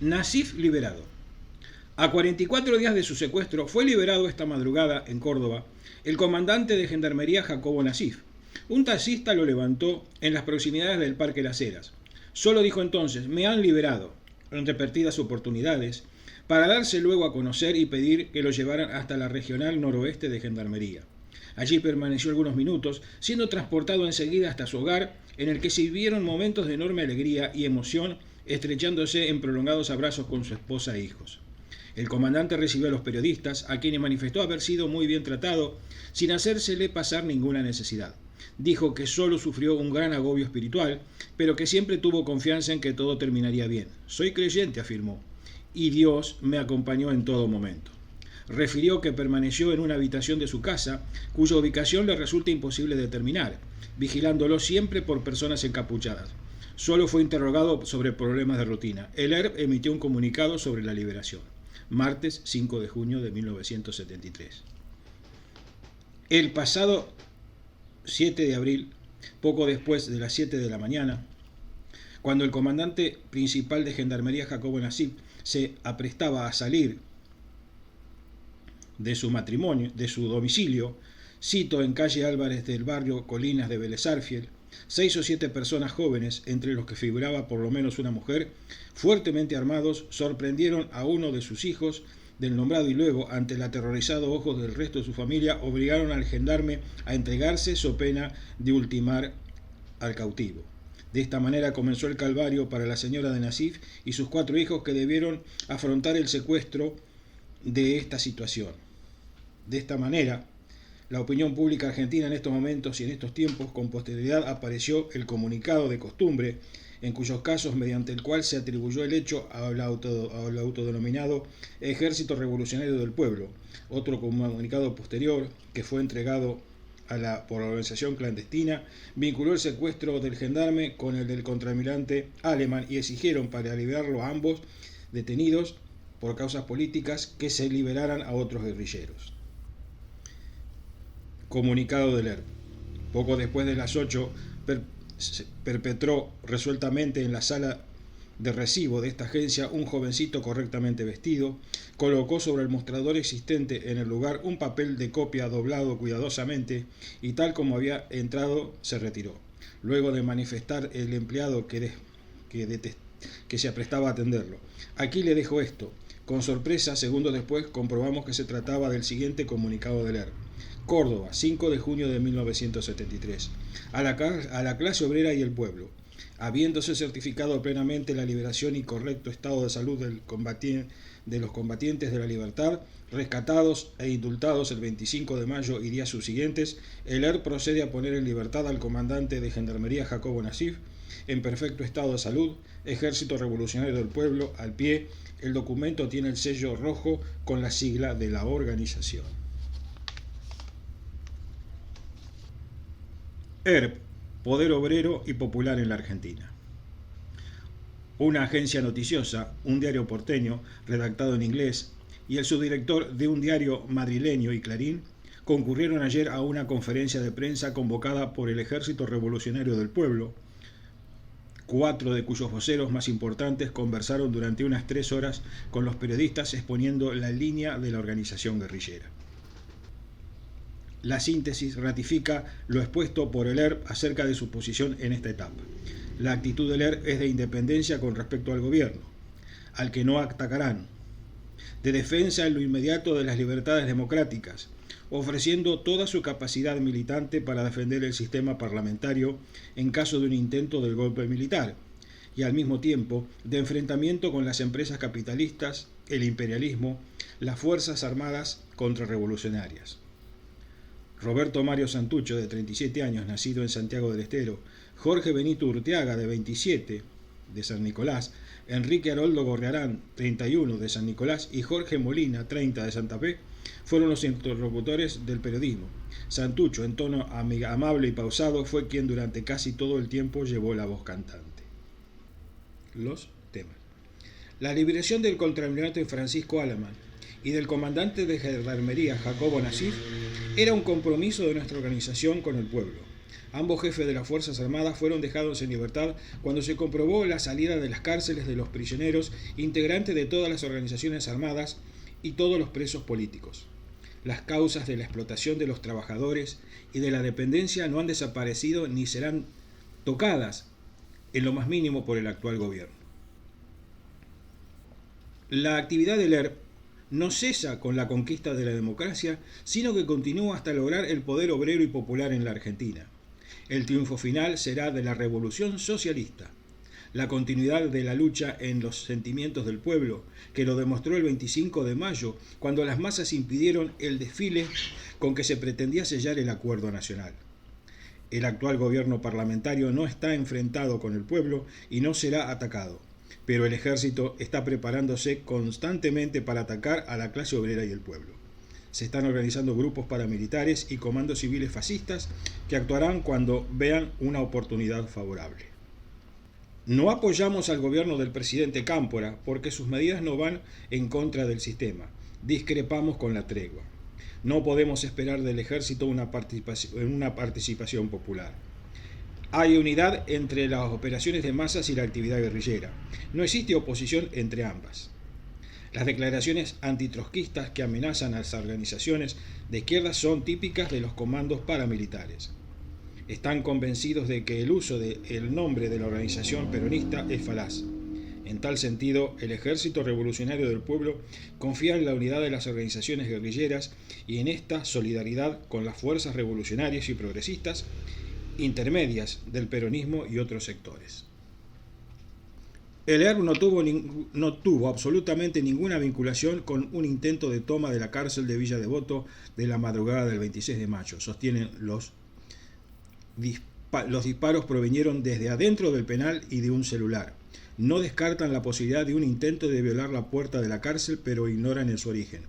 Nasif liberado. A 44 días de su secuestro fue liberado esta madrugada en Córdoba el comandante de Gendarmería Jacobo Nasif. Un taxista lo levantó en las proximidades del Parque Las Heras. Solo dijo entonces: me han liberado, en repetidas oportunidades, para darse luego a conocer y pedir que lo llevaran hasta la Regional Noroeste de Gendarmería. Allí permaneció algunos minutos, siendo transportado enseguida hasta su hogar, en el que se vivieron momentos de enorme alegría y emoción, estrechándose en prolongados abrazos con su esposa e hijos. El comandante recibió a los periodistas, a quienes manifestó haber sido muy bien tratado, sin hacérsele pasar ninguna necesidad. Dijo que solo sufrió un gran agobio espiritual, pero que siempre tuvo confianza en que todo terminaría bien. Soy creyente, afirmó, y Dios me acompañó en todo momento. Refirió que permaneció en una habitación de su casa, cuya ubicación le resulta imposible determinar, vigilándolo siempre por personas encapuchadas. Solo fue interrogado sobre problemas de rutina. El ERP emitió un comunicado sobre la liberación. Martes 5 de junio de 1973. El pasado 7 de abril, poco después de las 7 de la mañana, cuando el comandante principal de Gendarmería Jacobo Nasif se aprestaba a salir de su domicilio, cito en calle Álvarez del barrio Colinas de Vélez Arfiel, 6 o 7 personas jóvenes, entre los que figuraba por lo menos una mujer, fuertemente armados, sorprendieron a uno de sus hijos del nombrado y luego, ante el aterrorizado ojo del resto de su familia, obligaron al gendarme a entregarse so pena de ultimar al cautivo. De esta manera comenzó el calvario para la señora de Nasif y sus 4 hijos, que debieron afrontar el secuestro de esta situación. De esta manera, la opinión pública argentina en estos momentos y en estos tiempos, con posterioridad apareció el comunicado de costumbre, en cuyos casos mediante el cual se atribuyó el hecho al autodenominado Ejército Revolucionario del Pueblo. Otro comunicado posterior, que fue entregado por la organización clandestina, vinculó el secuestro del gendarme con el del contraalmirante Alemán y exigieron, para liberarlo a ambos detenidos por causas políticas, que se liberaran a otros guerrilleros. Comunicado del ERP. Poco después de las 8, perpetró resueltamente en la sala de recibo de esta agencia un jovencito correctamente vestido, colocó sobre el mostrador existente en el lugar un papel de copia doblado cuidadosamente y, tal como había entrado, se retiró. Luego de manifestar el empleado que se aprestaba a atenderlo: aquí le dejo esto. Con sorpresa, segundos después, comprobamos que se trataba del siguiente comunicado del ERP. Córdoba, 5 de junio de 1973. A la clase obrera y el pueblo. Habiéndose certificado plenamente la liberación y correcto estado de salud de los combatientes de la libertad, rescatados e indultados el 25 de mayo y días subsiguientes, el ERP procede a poner en libertad al comandante de Gendarmería Jacobo Nasif, en perfecto estado de salud, Ejército Revolucionario del Pueblo, al pie. El documento tiene el sello rojo con la sigla de la organización. ERP, Poder Obrero y Popular en la Argentina. Una agencia noticiosa, un diario porteño, redactado en inglés, y el subdirector de un diario madrileño y Clarín concurrieron ayer a una conferencia de prensa convocada por el Ejército Revolucionario del Pueblo, 4 de cuyos voceros más importantes conversaron durante unas 3 horas con los periodistas exponiendo la línea de la organización guerrillera. La síntesis ratifica lo expuesto por el ERP acerca de su posición en esta etapa. La actitud del ERP es de independencia con respecto al gobierno, al que no atacarán, de defensa en lo inmediato de las libertades democráticas, ofreciendo toda su capacidad militante para defender el sistema parlamentario en caso de un intento del golpe militar, y al mismo tiempo de enfrentamiento con las empresas capitalistas, el imperialismo, las fuerzas armadas contrarrevolucionarias. Roberto Mario Santucho, de 37 años, nacido en Santiago del Estero, Jorge Benito Urteaga, de 27, de San Nicolás, Enrique Haroldo Gorriarán, 31, de San Nicolás, y Jorge Molina, 30, de Santa Fe, fueron los interlocutores del periodismo. Santucho, en tono amable y pausado, fue quien durante casi todo el tiempo llevó la voz cantante. Los temas. La liberación del contraalmirante Francisco Alemán y del comandante de Gendarmería Jacobo Nasif era un compromiso de nuestra organización con el pueblo. Ambos jefes de las Fuerzas Armadas fueron dejados en libertad cuando se comprobó la salida de las cárceles de los prisioneros integrantes de todas las organizaciones armadas y todos los presos políticos. Las causas de la explotación de los trabajadores y de la dependencia no han desaparecido ni serán tocadas en lo más mínimo por el actual gobierno. La actividad del ERP no cesa con la conquista de la democracia, sino que continúa hasta lograr el poder obrero y popular en la Argentina. El triunfo final será de la revolución socialista, la continuidad de la lucha en los sentimientos del pueblo, que lo demostró el 25 de mayo, cuando las masas impidieron el desfile con que se pretendía sellar el acuerdo nacional. El actual gobierno parlamentario no está enfrentado con el pueblo y no será atacado, pero el ejército está preparándose constantemente para atacar a la clase obrera y el pueblo. Se están organizando grupos paramilitares y comandos civiles fascistas que actuarán cuando vean una oportunidad favorable. No apoyamos al gobierno del presidente Cámpora porque sus medidas no van en contra del sistema. Discrepamos con la tregua. No podemos esperar del ejército una participación popular. Hay unidad entre las operaciones de masas y la actividad guerrillera. No existe oposición entre ambas. Las declaraciones antitrotskistas que amenazan a las organizaciones de izquierda son típicas de los comandos paramilitares. Están convencidos de que el uso del nombre de la organización peronista es falaz. En tal sentido, el Ejército Revolucionario del Pueblo confía en la unidad de las organizaciones guerrilleras y en esta solidaridad con las fuerzas revolucionarias y progresistas intermedias del peronismo y otros sectores. El ERP no tuvo absolutamente ninguna vinculación con un intento de toma de la cárcel de Villa Devoto de la madrugada del 26 de mayo, sostienen los disparos provinieron desde adentro del penal y de un celular. No descartan la posibilidad de un intento de violar la puerta de la cárcel, pero ignoran en su origen.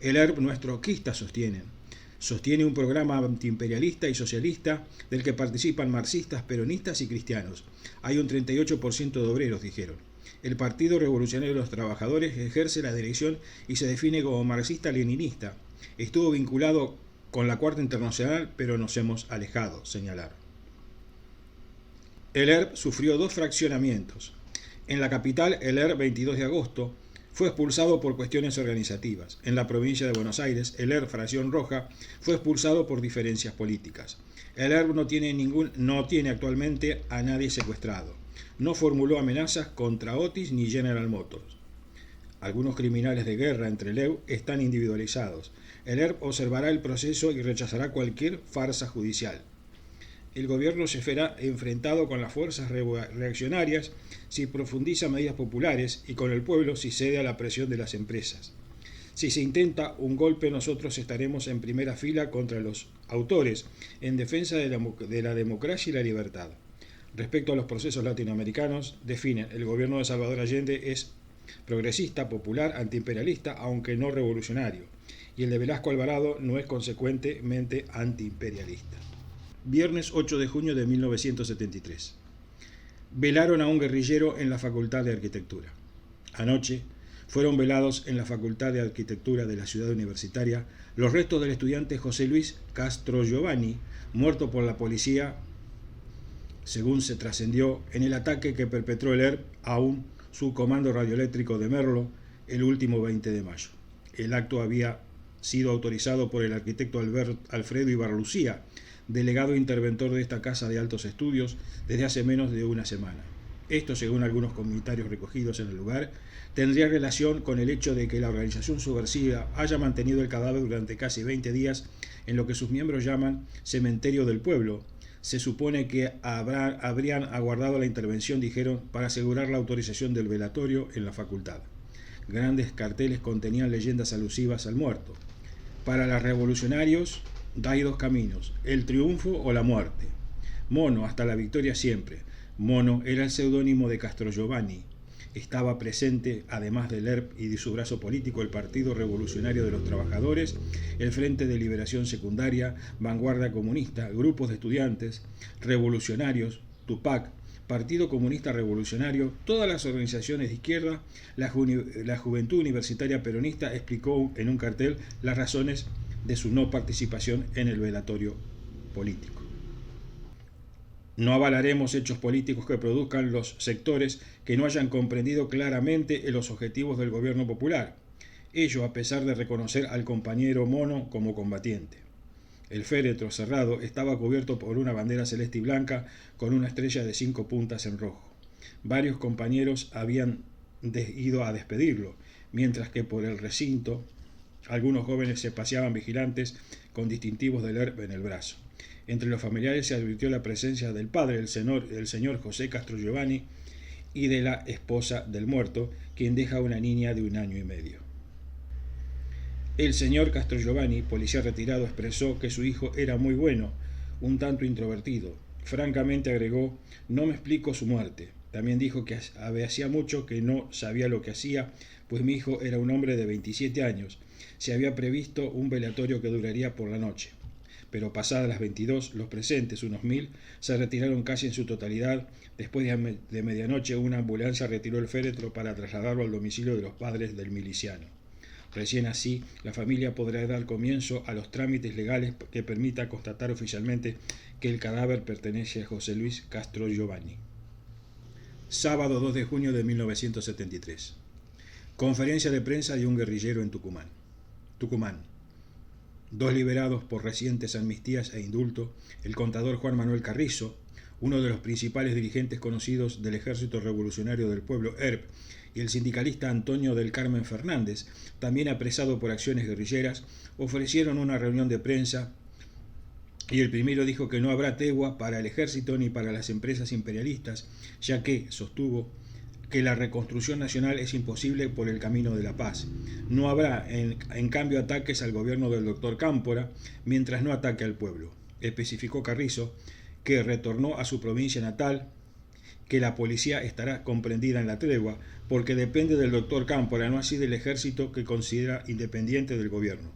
El ERP no es trotskista, sostiene un programa antiimperialista y socialista del que participan marxistas, peronistas y cristianos. Hay un 38% de obreros, dijeron. El Partido Revolucionario de los Trabajadores ejerce la dirección y se define como marxista-leninista. Estuvo vinculado con la Cuarta Internacional, pero nos hemos alejado, señalaron. El ERP sufrió 2 fraccionamientos. En la capital, el ERP 22 de agosto fue expulsado por cuestiones organizativas. En la provincia de Buenos Aires, el ERP Fracción Roja fue expulsado por diferencias políticas. El ERP no tiene actualmente a nadie secuestrado. No formuló amenazas contra Otis ni General Motors. Algunos criminales de guerra entre el EU están individualizados. El ERP observará el proceso y rechazará cualquier farsa judicial. El gobierno se verá enfrentado con las fuerzas reaccionarias si profundiza medidas populares y con el pueblo si cede a la presión de las empresas. Si se intenta un golpe, nosotros estaremos en primera fila contra los autores en defensa de la democracia y la libertad. Respecto a los procesos latinoamericanos, definen el gobierno de Salvador Allende es progresista, popular, antiimperialista, aunque no revolucionario, y el de Velasco Alvarado no es consecuentemente antiimperialista. Viernes 8 de junio de 1973. Velaron a un guerrillero en la Facultad de Arquitectura. Anoche fueron velados en la Facultad de Arquitectura de la ciudad universitaria los restos del estudiante José Luis Castro Giovanni, muerto por la policía, según se trascendió, en el ataque que perpetró el ERP a un subcomando radioeléctrico de Merlo el último 20 de mayo. El acto había sido autorizado por el arquitecto Alfredo Ibarlucía, delegado interventor de esta casa de altos estudios, desde hace menos de una semana. Esto, según algunos comentarios recogidos en el lugar, tendría relación con el hecho de que la organización subversiva haya mantenido el cadáver durante casi 20 días en lo que sus miembros llaman cementerio del pueblo. Se supone que habrían aguardado la intervención, dijeron, para asegurar la autorización del velatorio en la facultad. Grandes carteles contenían leyendas alusivas al muerto. Para los revolucionarios hay 2 caminos, el triunfo o la muerte. Mono, hasta la victoria siempre. Mono era el seudónimo de Castro Giovanni. Estaba presente, además del ERP y de su brazo político, el Partido Revolucionario de los Trabajadores, el Frente de Liberación Secundaria, Vanguardia Comunista, grupos de estudiantes, revolucionarios, Tupac, Partido Comunista Revolucionario, todas las organizaciones de izquierda. La Juventud Universitaria Peronista explicó en un cartel las razones de su no participación en el velatorio político. No avalaremos hechos políticos que produzcan los sectores que no hayan comprendido claramente los objetivos del gobierno popular, ello a pesar de reconocer al compañero mono como combatiente. El féretro cerrado estaba cubierto por una bandera celeste y blanca con una estrella de 5 puntas en rojo. Varios compañeros habían ido a despedirlo, mientras que por el recinto algunos jóvenes se paseaban vigilantes con distintivos del ERP en el brazo. Entre los familiares se advirtió la presencia del padre, el señor José Castro Giovanni, y de la esposa del muerto, quien deja una niña de 1 año y medio. El señor Castro Giovanni, policía retirado, expresó que su hijo era muy bueno, un tanto introvertido. Francamente agregó, no me explico su muerte. También dijo que hacía mucho que no sabía lo que hacía, pues mi hijo era un hombre de 27 años. Se había previsto un velatorio que duraría por la noche. Pero pasadas las 22, los presentes, unos 1000, se retiraron casi en su totalidad. Después de medianoche, una ambulancia retiró el féretro para trasladarlo al domicilio de los padres del miliciano. Recién así, la familia podrá dar comienzo a los trámites legales que permita constatar oficialmente que el cadáver pertenece a José Luis Castro Giovanni. Sábado 2 de junio de 1973. Conferencia de prensa de un guerrillero en Tucumán. 2 liberados por recientes amnistías e indulto, el contador Juan Manuel Carrizo, uno de los principales dirigentes conocidos del Ejército Revolucionario del Pueblo, ERP, y el sindicalista Antonio del Carmen Fernández, también apresado por acciones guerrilleras, ofrecieron una reunión de prensa y el primero dijo que no habrá tregua para el ejército ni para las empresas imperialistas, ya que, sostuvo, que la reconstrucción nacional es imposible por el camino de la paz. No habrá, en cambio, ataques al gobierno del doctor Cámpora mientras no ataque al pueblo. Especificó Carrizo, que retornó a su provincia natal, que la policía estará comprendida en la tregua porque depende del doctor Cámpora, no así del ejército que considera independiente del gobierno.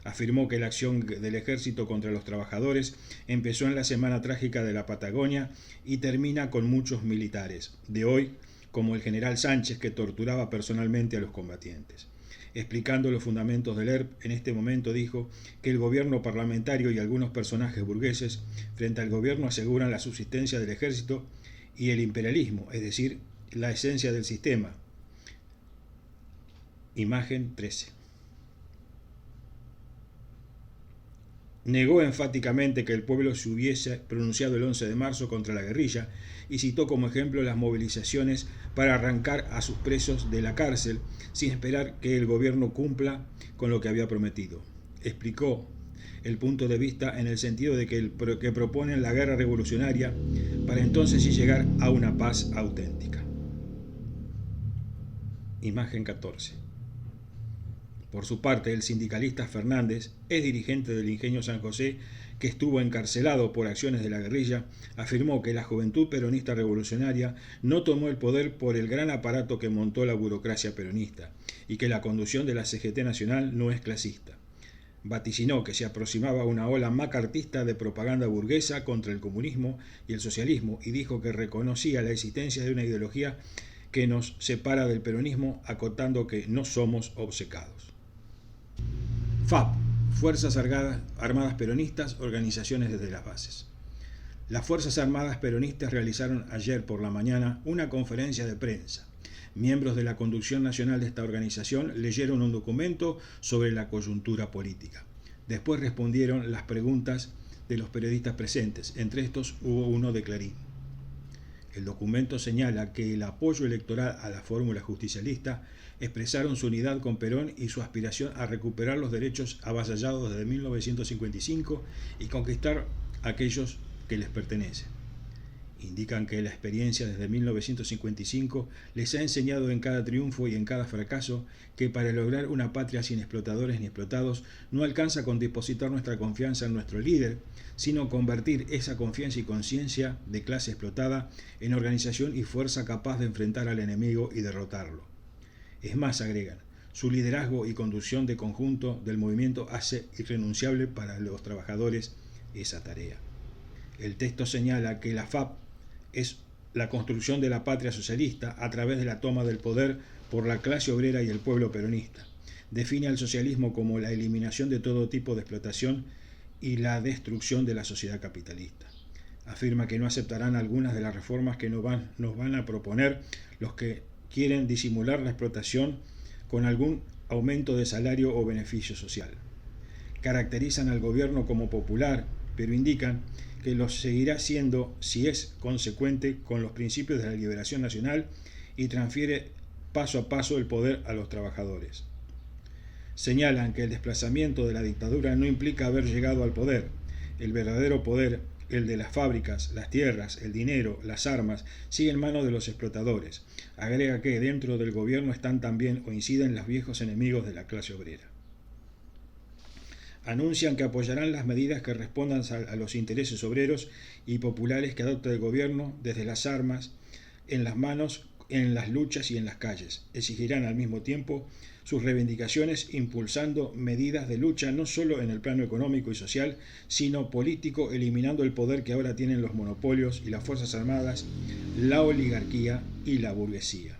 Afirmó que la acción del ejército contra los trabajadores empezó en la semana trágica de la Patagonia y termina con muchos militares de hoy, como el general Sánchez, que torturaba personalmente a los combatientes. Explicando los fundamentos del ERP, en este momento dijo que el gobierno parlamentario y algunos personajes burgueses frente al gobierno aseguran la subsistencia del ejército y el imperialismo, es decir, la esencia del sistema. Imagen 13. Negó enfáticamente que el pueblo se hubiese pronunciado el 11 de marzo contra la guerrilla y citó como ejemplo las movilizaciones para arrancar a sus presos de la cárcel sin esperar que el gobierno cumpla con lo que había prometido. Explicó el punto de vista en el sentido de que proponen la guerra revolucionaria para entonces sí llegar a una paz auténtica. Imagen 14. Por su parte, el sindicalista Fernández, es dirigente del Ingenio San José, que estuvo encarcelado por acciones de la guerrilla, afirmó que la juventud peronista revolucionaria no tomó el poder por el gran aparato que montó la burocracia peronista y que la conducción de la CGT Nacional no es clasista. Vaticinó que se aproximaba una ola macartista de propaganda burguesa contra el comunismo y el socialismo y dijo que reconocía la existencia de una ideología que nos separa del peronismo, acotando que no somos obcecados. FAP, Fuerzas Armadas Peronistas, organizaciones desde las bases. Las Fuerzas Armadas Peronistas realizaron ayer por la mañana una conferencia de prensa. Miembros de la conducción nacional de esta organización leyeron un documento sobre la coyuntura política. Después respondieron las preguntas de los periodistas presentes, entre estos hubo uno de Clarín. El documento señala que el apoyo electoral a la fórmula justicialista expresaron su unidad con Perón y su aspiración a recuperar los derechos avasallados desde 1955 y conquistar aquellos que les pertenecen. Indican que la experiencia desde 1955 les ha enseñado en cada triunfo y en cada fracaso que para lograr una patria sin explotadores ni explotados no alcanza con depositar nuestra confianza en nuestro líder, sino convertir esa confianza y conciencia de clase explotada en organización y fuerza capaz de enfrentar al enemigo y derrotarlo. Es más, agregan, su liderazgo y conducción de conjunto del movimiento hace irrenunciable para los trabajadores esa tarea. El texto señala que la FAP es la construcción de la patria socialista a través de la toma del poder por la clase obrera y el pueblo peronista. Define al socialismo como la eliminación de todo tipo de explotación y la destrucción de la sociedad capitalista. Afirma que no aceptarán algunas de las reformas que nos van a proponer los que quieren disimular la explotación con algún aumento de salario o beneficio social. Caracterizan al gobierno como popular, pero indican que lo seguirá siendo si es consecuente con los principios de la liberación nacional y transfiere paso a paso el poder a los trabajadores. Señalan que el desplazamiento de la dictadura no implica haber llegado al poder. El verdadero poder, el de las fábricas, las tierras, el dinero, las armas, sigue en manos de los explotadores. Agrega que dentro del gobierno están también o inciden los viejos enemigos de la clase obrera. Anuncian que apoyarán las medidas que respondan a los intereses obreros y populares que adopta el gobierno desde las armas en las manos, en las luchas y en las calles. Exigirán al mismo tiempo sus reivindicaciones impulsando medidas de lucha no solo en el plano económico y social, sino político, eliminando el poder que ahora tienen los monopolios y las fuerzas armadas, la oligarquía y la burguesía.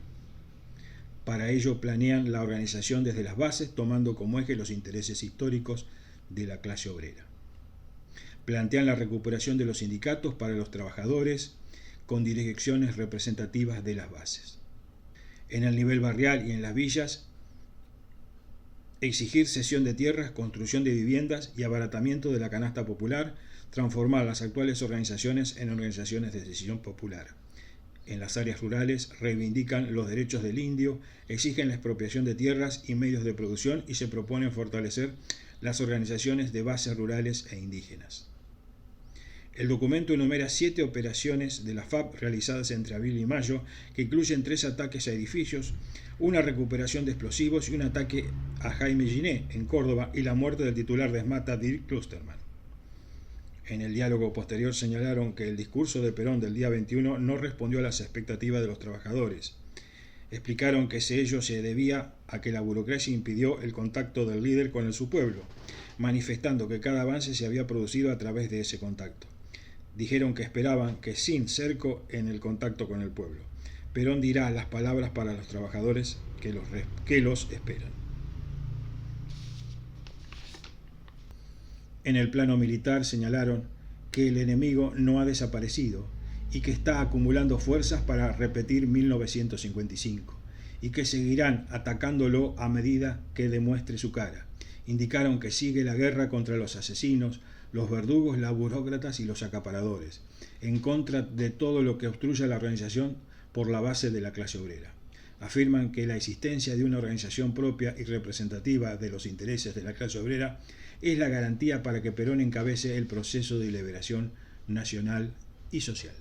Para ello planean la organización desde las bases, tomando como eje los intereses históricos de la clase obrera. Plantean la recuperación de los sindicatos para los trabajadores con direcciones representativas de las bases. En el nivel barrial y en las villas, exigir cesión de tierras, construcción de viviendas y abaratamiento de la canasta popular, transformar las actuales organizaciones en organizaciones de decisión popular. En las áreas rurales reivindican los derechos del indio, exigen la expropiación de tierras y medios de producción y se proponen fortalecer las organizaciones de bases rurales e indígenas. El documento enumera 7 operaciones de la FAP realizadas entre abril y mayo, que incluyen 3 ataques a edificios, una recuperación de explosivos y un ataque a Jaime Giné en Córdoba y la muerte del titular de ESMATA, Dirk Klusterman. En el diálogo posterior señalaron que el discurso de Perón del día 21 no respondió a las expectativas de los trabajadores. Explicaron que ello se debía a que la burocracia impidió el contacto del líder con su pueblo, manifestando que cada avance se había producido a través de ese contacto. Dijeron que esperaban que sin cerco en el contacto con el pueblo. Perón dirá las palabras para los trabajadores que los esperan. En el plano militar señalaron que el enemigo no ha desaparecido y que está acumulando fuerzas para repetir 1955 y que seguirán atacándolo a medida que demuestre su cara. Indicaron que sigue la guerra contra los asesinos, los verdugos, los burócratas y los acaparadores, en contra de todo lo que obstruya la organización por la base de la clase obrera. Afirman que la existencia de una organización propia y representativa de los intereses de la clase obrera es la garantía para que Perón encabece el proceso de liberación nacional y social.